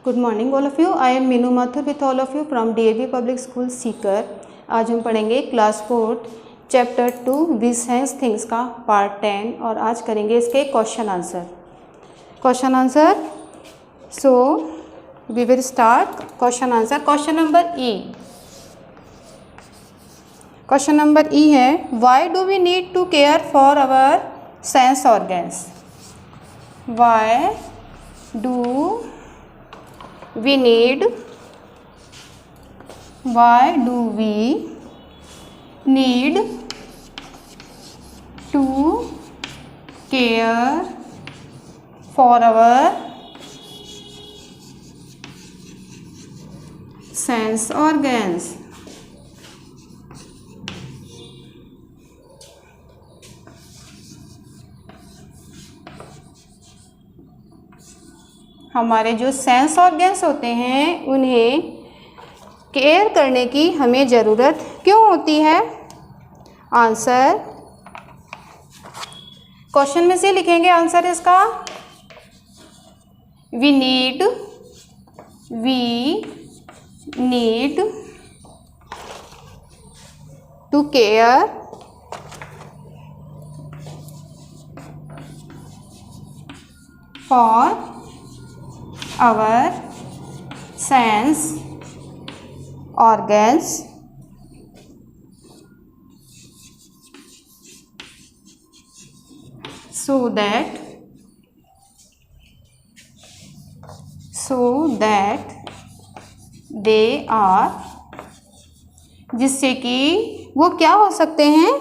Good morning all of you. I am Meenu Mathur with all of you from DAV Public School Sikar. आज हम पढ़ेंगे class 4 chapter 2 we sense things का part 10 और आज करेंगे इसके question answer. So we will start question answer. Question number E है, why do we need to care for our sense organs? Why do we need to care for our sense organs? हमारे जो sense organs होते हैं उन्हें care करने की हमें ज़रूरत क्यों होती है? आंसर क्वेश्चन में से लिखेंगे आंसर इसका। We need to care for our sense organs so that they are, जिससे कि वो क्या हो सकते हैं,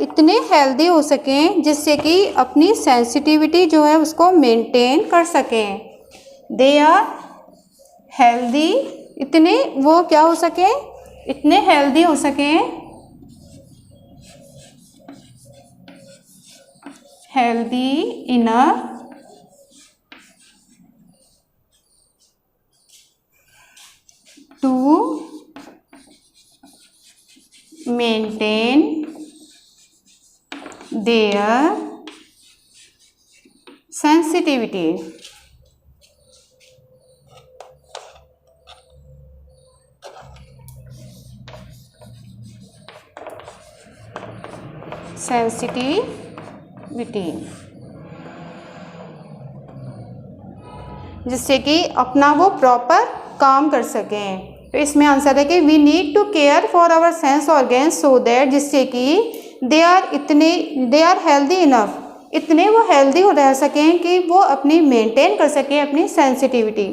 इतने हेल्दी हो सकें जिससे कि अपनी सेंसिटिविटी जो है उसको मेंटेन कर सकें। दे आर हेल्दी, इतने वो क्या हो सकें, इतने हेल्दी हो सकें, healthy enough to maintain their sensitivity. जिससे कि अपना वो प्रॉपर काम कर सकें। तो इसमें आंसर है कि we need to care for our sense organs so that, जिससे कि दे आर हेल्दी इनफ, इतने वो हेल्दी हो रह सकें कि वो अपनी मेंटेन कर सकें अपनी सेंसिटिविटी।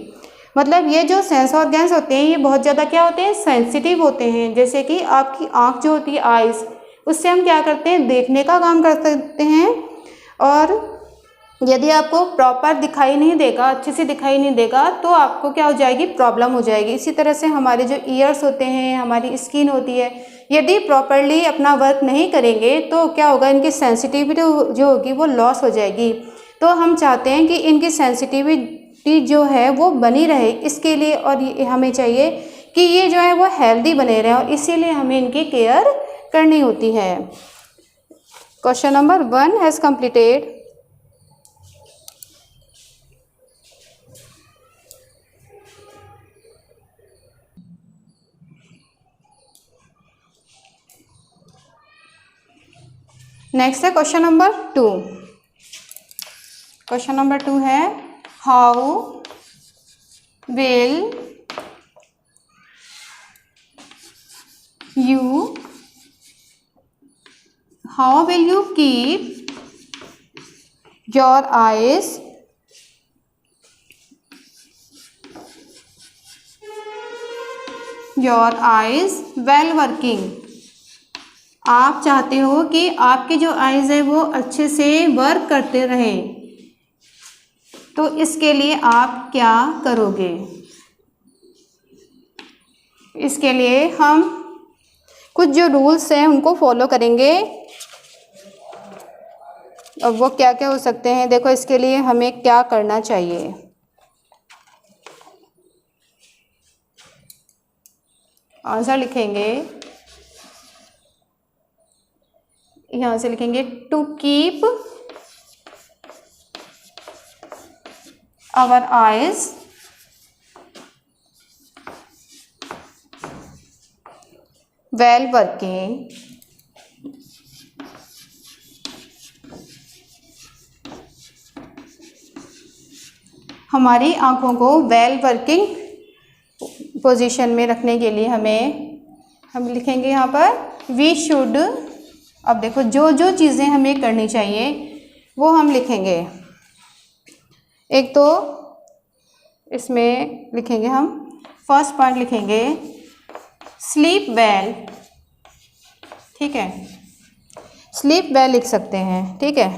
मतलब ये जो सेंस ऑर्गन्स होते हैं ये बहुत ज़्यादा क्या होते हैं, सेंसिटिव होते हैं। जैसे कि आपकी आँख जो होती है, आइज़, उससे हम क्या करते हैं, देखने का काम कर सकते हैं। और यदि आपको प्रॉपर दिखाई नहीं देगा, अच्छे से दिखाई नहीं देगा, तो आपको क्या हो जाएगी, प्रॉब्लम हो जाएगी। इसी तरह से हमारे जो ईयर्स होते हैं, हमारी स्किन होती है, यदि प्रॉपरली अपना वर्क नहीं करेंगे तो क्या होगा, इनकी सेंसिटिविटी जो होगी वो लॉस हो जाएगी। तो हम चाहते हैं कि इनकी सेंसिटिविटी जो है वो बनी रहे, इसके लिए और हमें चाहिए कि ये जो है वो हेल्दी बने रहें, और इसीलिए हमें इनकी केयर करनी होती है। Question number 1 has completed. Next है क्वेश्चन नंबर 2। क्वेश्चन नंबर 2 है, how will you keep your eyes well working? आप चाहते हो कि आपके जो आइज़ है वो अच्छे से वर्क करते रहें, तो इसके लिए आप क्या करोगे? इसके लिए हम कुछ जो रूल्स हैं उनको फॉलो करेंगे। अब वो क्या क्या हो सकते हैं, देखो इसके लिए हमें क्या करना चाहिए। आंसर लिखेंगे, यहाँ से लिखेंगे to keep our eyes well working, हमारी आँखों को वेल वर्किंग पोजीशन में रखने के लिए हम लिखेंगे यहाँ पर वी शुड। अब देखो जो जो चीज़ें हमें करनी चाहिए वो हम लिखेंगे। एक तो इसमें लिखेंगे हम फर्स्ट पॉइंट लिखेंगे स्लीप वेल, ठीक है, स्लीप वेल लिख सकते हैं, ठीक है।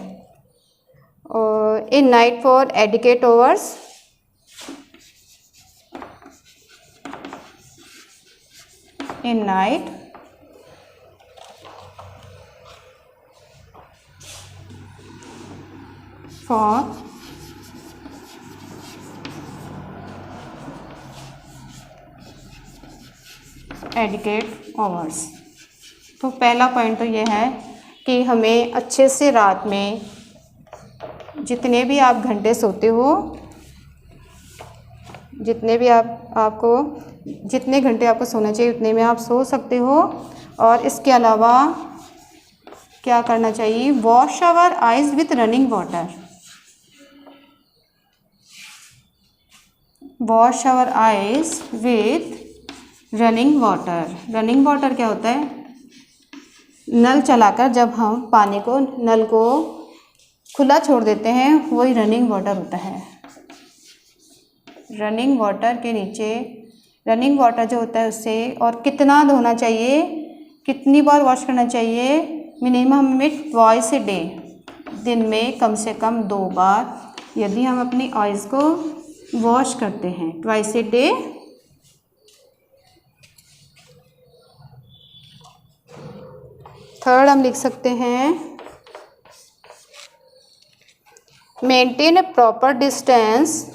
और in night for adequate hours, in night for adequate hours. तो पहला पॉइंट तो ये है कि हमें अच्छे से रात में जितने भी आप घंटे सोते हो, जितने भी जितने घंटे आपको सोना चाहिए उतने में आप सो सकते हो। और इसके अलावा क्या करना चाहिए, wash our eyes with running water, wash our eyes with running water. Running water क्या होता है, नल चलाकर जब हम पानी को, नल को खुला छोड़ देते हैं वही रनिंग वाटर होता है। रनिंग वाटर के नीचे, रनिंग वाटर जो होता है उससे, और कितना धोना चाहिए, कितनी बार वॉश करना चाहिए, मिनिमम में ट्वाइस ए डे, दिन में कम से कम 2 बार यदि हम अपनी आइज़ को वॉश करते हैं, ट्वाइस ए डे। थर्ड हम लिख सकते हैं maintain A proper distance,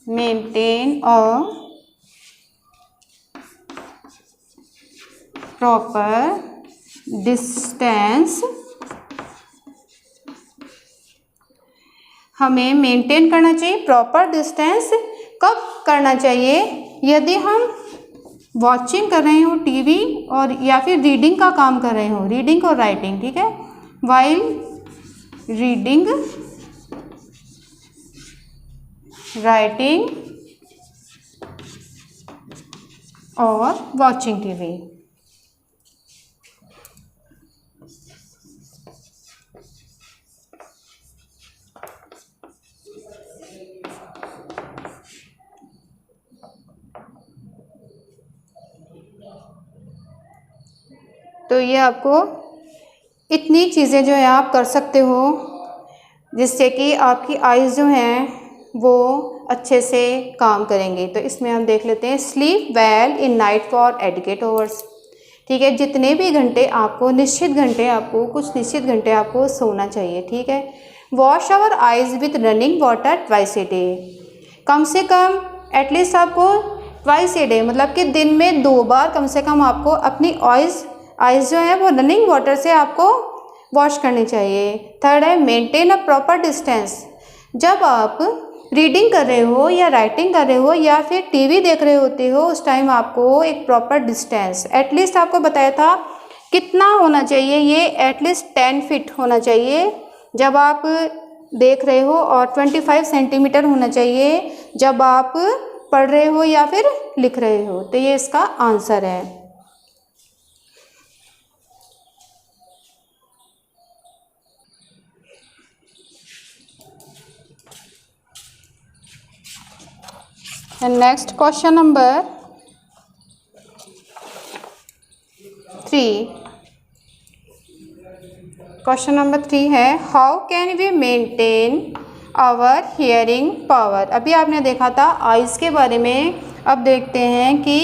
maintain a proper distance. हमें मेंटेन करना चाहिए प्रॉपर डिस्टेंस। कब करना चाहिए, यदि हम वॉचिंग कर रहे हो टीवी और या फिर रीडिंग का काम कर रहे हो, रीडिंग और राइटिंग, ठीक है, वाइल रीडिंग, राइटिंग और वॉचिंग टीवी। तो ये आपको इतनी चीज़ें जो है आप कर सकते हो जिससे कि आपकी आइज़ जो हैं वो अच्छे से काम करेंगी। तो इसमें हम देख लेते हैं sleep well in night for adequate hours, ठीक है, जितने भी घंटे आपको, निश्चित घंटे आपको, कुछ निश्चित घंटे आपको सोना चाहिए, ठीक है। Wash our eyes with running water twice a day, कम से कम एटलीस्ट आपको ट्वाइस ए डे मतलब कि दिन में 2 बार कम से कम आपको अपनी आइज़ जो है वो रनिंग वाटर से आपको वॉश करनी चाहिए। थर्ड है मेंटेन अ प्रॉपर डिस्टेंस, जब आप रीडिंग कर रहे हो या राइटिंग कर रहे हो या फिर टीवी देख रहे होते हो उस टाइम आपको एक प्रॉपर डिस्टेंस, एटलीस्ट आपको बताया था कितना होना चाहिए, ये एटलीस्ट 10 फीट होना चाहिए जब आप देख रहे हो, और 25 सेंटीमीटर होना चाहिए जब आप पढ़ रहे हो या फिर लिख रहे हो। तो ये इसका आंसर है। Next question number 3। Question number 3 है how can we maintain our hearing power. अभी आपने देखा था आइज़ के बारे में, अब देखते हैं कि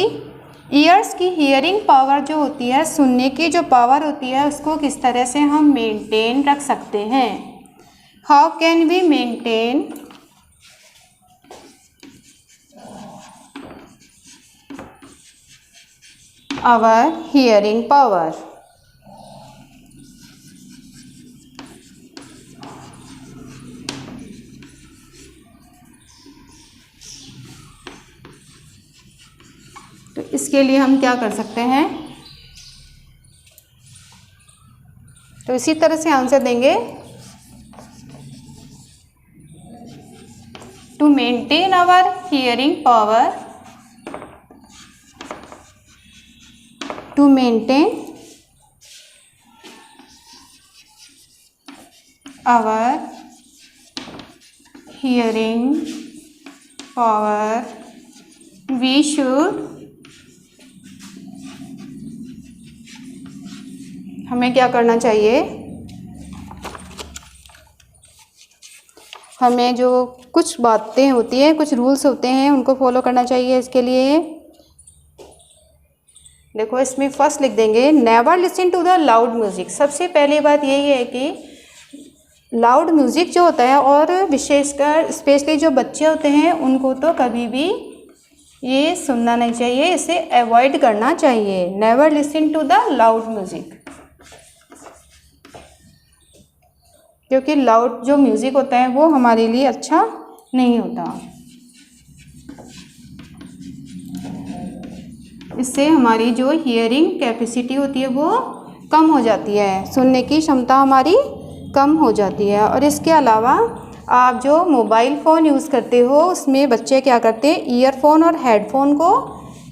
ईयर्स की हियरिंग पावर जो होती है, सुनने की जो पावर होती है, उसको किस तरह से हम मेंटेन रख सकते हैं। How can we maintain our hearing power। इसके लिए हम क्या कर सकते हैं, तो इसी तरह से आंसर देंगे। To maintain our hearing power, to maintain our hearing power we should, हमें क्या करना चाहिए, हमें जो कुछ बातें होती हैं, कुछ रूल्स होते हैं, उनको फॉलो करना चाहिए। इसके लिए देखो इसमें फर्स्ट लिख देंगे never listen to the loud music. सबसे पहली बात यही है कि लाउड म्यूज़िक जो होता है, और विशेषकर स्पेशली जो बच्चे होते हैं, उनको तो कभी भी ये सुनना नहीं चाहिए, इसे अवॉइड करना चाहिए। Never listen to the loud music, क्योंकि लाउड जो म्यूज़िक होता है वो हमारे लिए अच्छा नहीं होता। इससे हमारी जो हियरिंग कैपेसिटी होती है वो कम हो जाती है, सुनने की क्षमता हमारी कम हो जाती है। और इसके अलावा आप जो मोबाइल फ़ोन यूज़ करते हो, उसमें बच्चे क्या करते हैं, ईयरफोन और हेडफोन को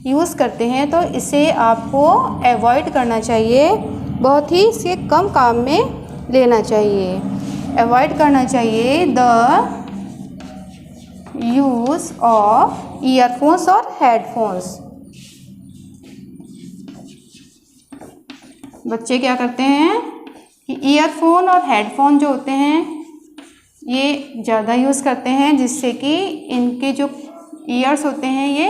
यूज़ करते हैं, तो इसे आपको अवॉइड करना चाहिए, बहुत ही इसे कम काम में लेना चाहिए। अवॉइड करना चाहिए द यूज़ ऑफ ईयरफोन्स और हेडफोन्स। बच्चे क्या करते हैं कि ईयरफोन और हेडफोन जो होते हैं ये ज़्यादा यूज़ करते हैं, जिससे कि इनके जो ईयर्स होते हैं ये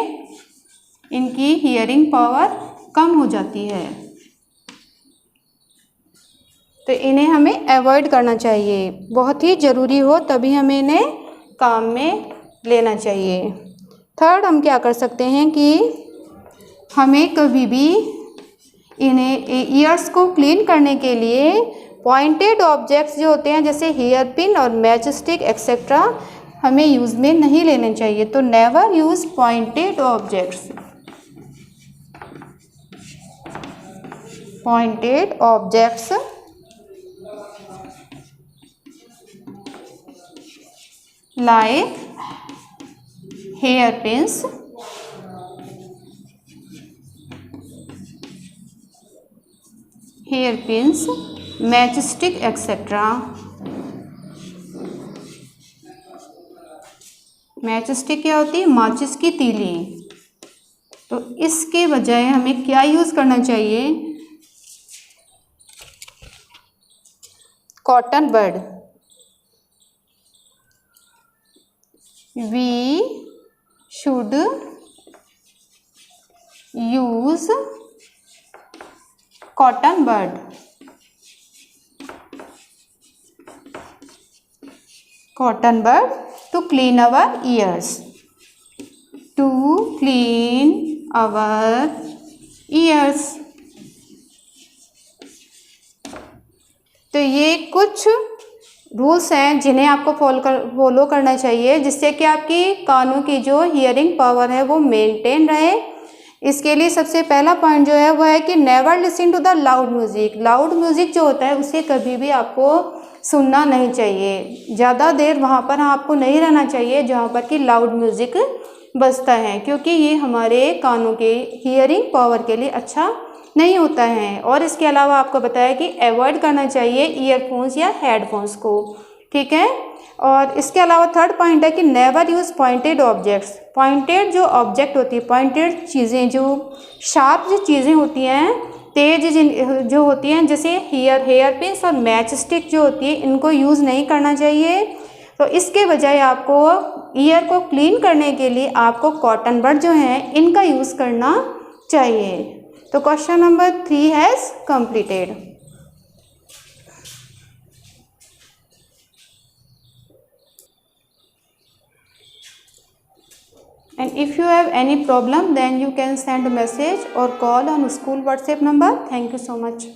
इनकी हियरिंग पावर कम हो जाती है, तो इन्हें हमें अवॉइड करना चाहिए। बहुत ही ज़रूरी हो तभी हमें इन्हें काम में लेना चाहिए। थर्ड हम क्या कर सकते हैं कि हमें कभी भी इन्हें ईयर्स को क्लीन करने के लिए पॉइंटेड ऑब्जेक्ट्स जो होते हैं, जैसे हेयर पिन और मैच स्टिक एक्सेट्रा, हमें यूज़ में नहीं लेने चाहिए। तो never use pointed objects, pointed objects like hairpins, matchstick etc. Matchstick क्या होती है, माचिस की तीली। तो इसके बजाय हमें क्या यूज़ करना चाहिए, cotton bud. We should use cotton bud, cotton bud to clean our ears, to clean our ears। तो ये कुछ रूल्स हैं जिन्हें आपको फॉलो करना चाहिए, जिससे कि आपकी कानों की जो हियरिंग पावर है वो मेंटेन रहे। इसके लिए सबसे पहला पॉइंट जो है वो है कि never listen to the loud music. Loud music जो होता है उसे कभी भी आपको सुनना नहीं चाहिए, ज़्यादा देर वहाँ पर आपको नहीं रहना चाहिए जहाँ पर कि लाउड म्यूज़िक बजता है, क्योंकि ये हमारे कानों के हियरिंग पावर के लिए अच्छा नहीं होता है। और इसके अलावा आपको बताया कि अवॉइड करना चाहिए ईयरफोन्स या हेडफोन्स को, ठीक है। और इसके अलावा थर्ड पॉइंट है कि never use pointed objects. Pointed जो ऑब्जेक्ट होती है, पॉइंटेड चीज़ें, जो शार्प जो चीज़ें होती हैं, तेज जो होती हैं, जैसे हेयर पिन्स और मैच स्टिक जो होती है, इनको यूज़ नहीं करना चाहिए। तो इसके बजाय आपको ईयर को क्लीन करने के लिए आपको कॉटन बड जो हैं इनका यूज़ करना चाहिए। तो question number 3 has completed। And if you have any problem, then you can send a message or call on school WhatsApp number. Thank you so much.